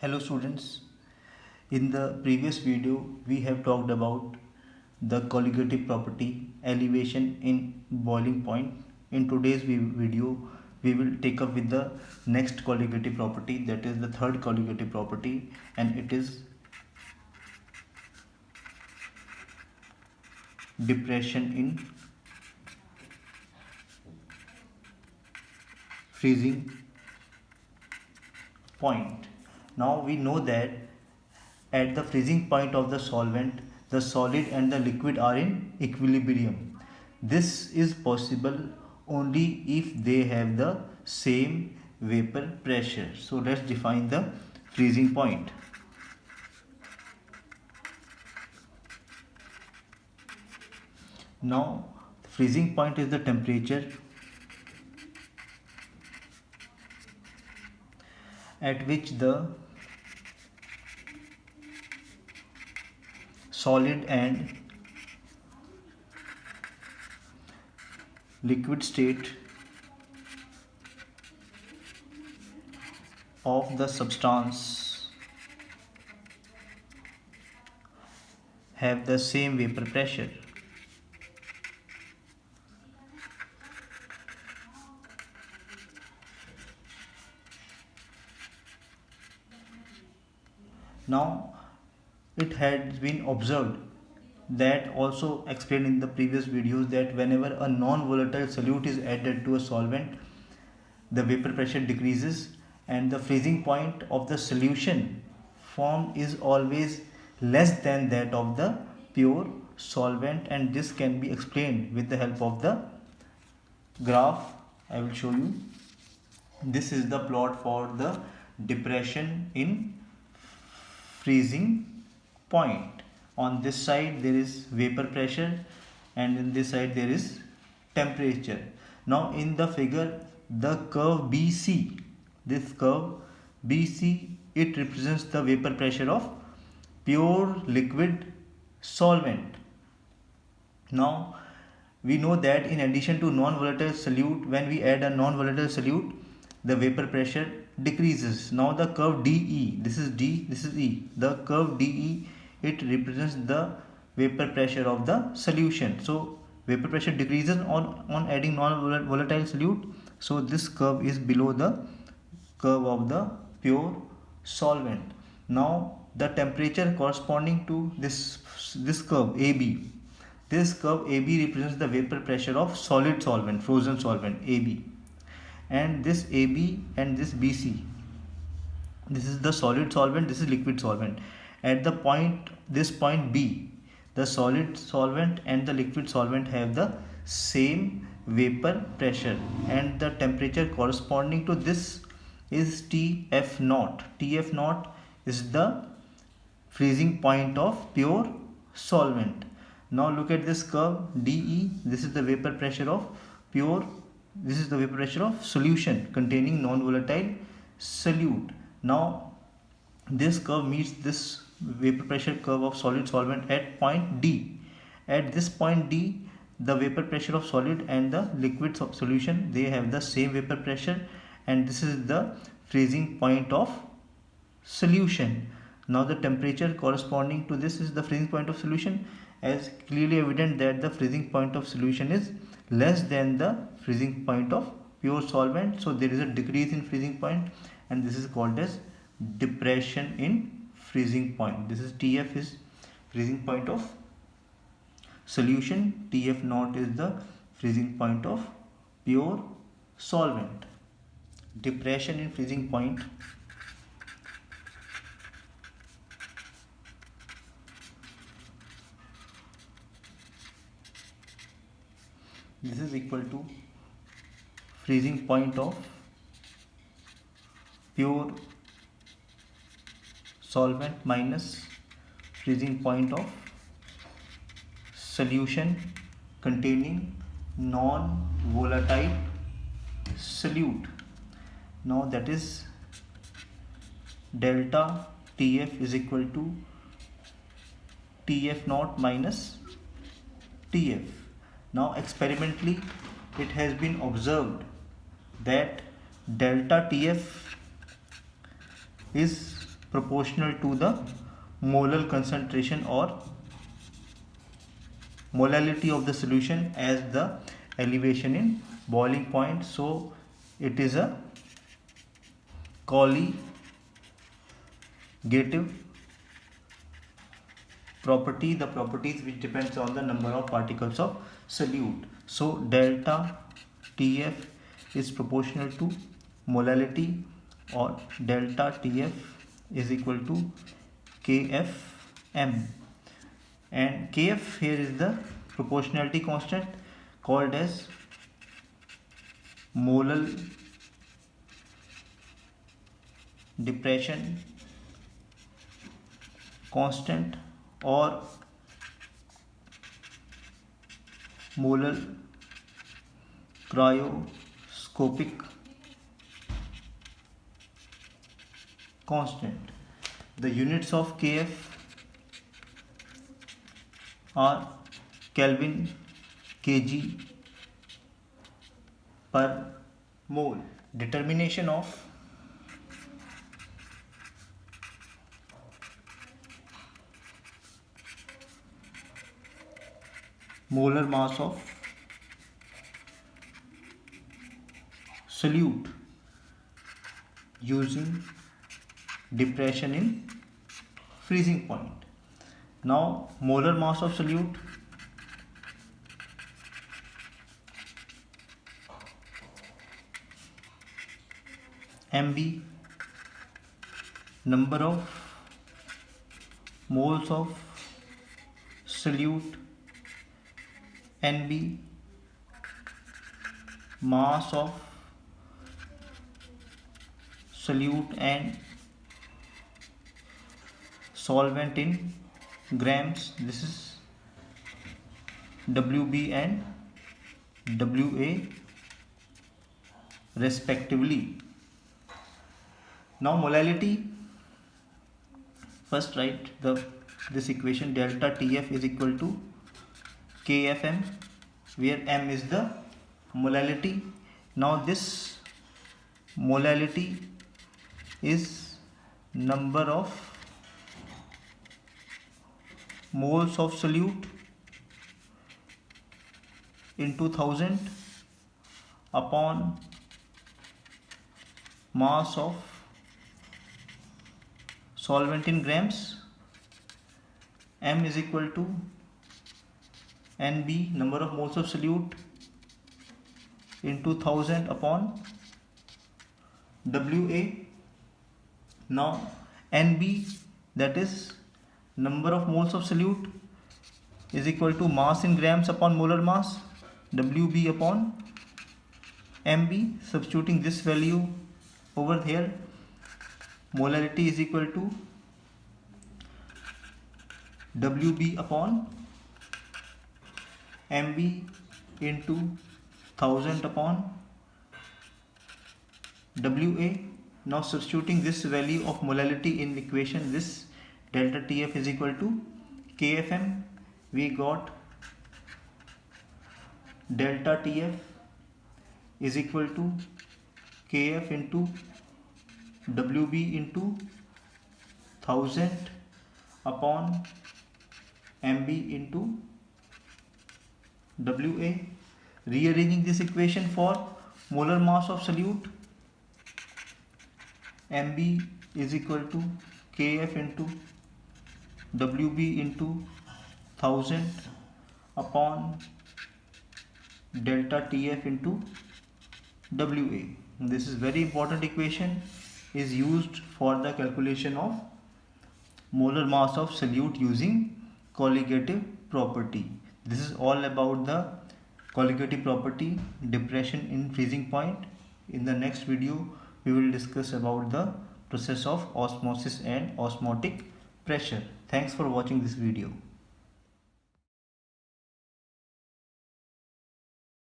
Hello students, in the previous video we have talked about the colligative property elevation in boiling point. In today's video we will take up with the next colligative property, that is the third colligative property, and it is depression in freezing point. Now we know that at the freezing point of the solvent, the solid and the liquid are in equilibrium. This is possible only if they have the same vapor pressure. So let's define the freezing point. Now the freezing point is the temperature at which the solid and liquid state of the substance have the same vapor pressure. Now it has been observed that also explained in the previous videos that whenever a non-volatile solute is added to a solvent, the vapor pressure decreases and the freezing point of the solution formed is always less than that of the pure solvent, and this can be explained with the help of the graph. I will show you. This is the plot for the depression in freezing point. On this side there is vapor pressure and in this side there is temperature. Now in the figure, the curve BC, this curve BC, it represents the vapor pressure of pure liquid solvent. Now we know that in addition to non-volatile solute, when we add a non-volatile solute, the vapor pressure decreases. Now the curve DE, this is D, this is E. The curve DE, it represents the vapor pressure of the solution. So vapor pressure decreases on adding non-volatile solute. So this curve is below the curve of the pure solvent. Now the temperature corresponding to this curve AB. This curve AB represents the vapor pressure of solid solvent, frozen solvent AB. And this AB and this BC, this is the solid solvent, this is liquid solvent. At the point, this point B, the solid solvent and the liquid solvent have the same vapor pressure, and the temperature corresponding to this is TF naught. TF naught is the freezing point of pure solvent. Now look at this curve DE. This is the vapor pressure of pure, this is the vapor pressure of solution containing non-volatile solute. Now this curve meets this vapor pressure curve of solid solvent at point D. At this point D, the vapor pressure of solid and the liquid solution, they have the same vapor pressure, and this is the freezing point of solution. Now the temperature corresponding to this is the freezing point of solution, as clearly evident that the freezing point of solution is less than the freezing point of pure solvent. So there is a decrease in freezing point, and this is called as depression in freezing point. This is TF is freezing point of solution, TF naught is the freezing point of pure solvent. Depression in freezing point this is equal to freezing point of pure solvent minus freezing point of solution containing non-volatile solute. Now that is delta TF is equal to TF naught minus TF. Now experimentally it has been observed that delta TF is proportional to the molar concentration or molality of the solution as the elevation in boiling point. So it is a colligative property, the properties which depends on the number of particles of solute. So delta TF is proportional to molality, or delta TF is equal to KFM, and Kf here is the proportionality constant called as molar depression constant or molar cryoscopic constant. The units of Kf are Kelvin, kg per mole. Determination of molar mass of solute using depression in freezing point. Now molar mass of solute MB, number of moles of solute NB, mass of solute and solvent in grams. This is WB and WA respectively. Now molality, first write this equation, delta TF is equal to KFM, where M is the molality. Now this molality is number of moles of solute into 1000 upon mass of solvent in grams. M is equal to NB, number of moles of solute, into 1000 upon WA. Now NB, that is number of moles of solute, is equal to mass in grams upon molar mass, WB upon MB. Substituting this value over here, molality is equal to WB upon MB into 1000 upon WA. Now substituting this value of molality in equation, this delta TF is equal to KFM. We got delta TF is equal to KF into WB into 1000 upon MB into WA. Rearranging this equation for molar mass of solute, MB is equal to KF into WB into 1000 upon delta TF into WA. This is very important equation, is used for the calculation of molar mass of solute using colligative property. This is all about the colligative property, depression in freezing point. In the next video we will discuss about the process of osmosis and osmotic pressure. Thanks for watching this video.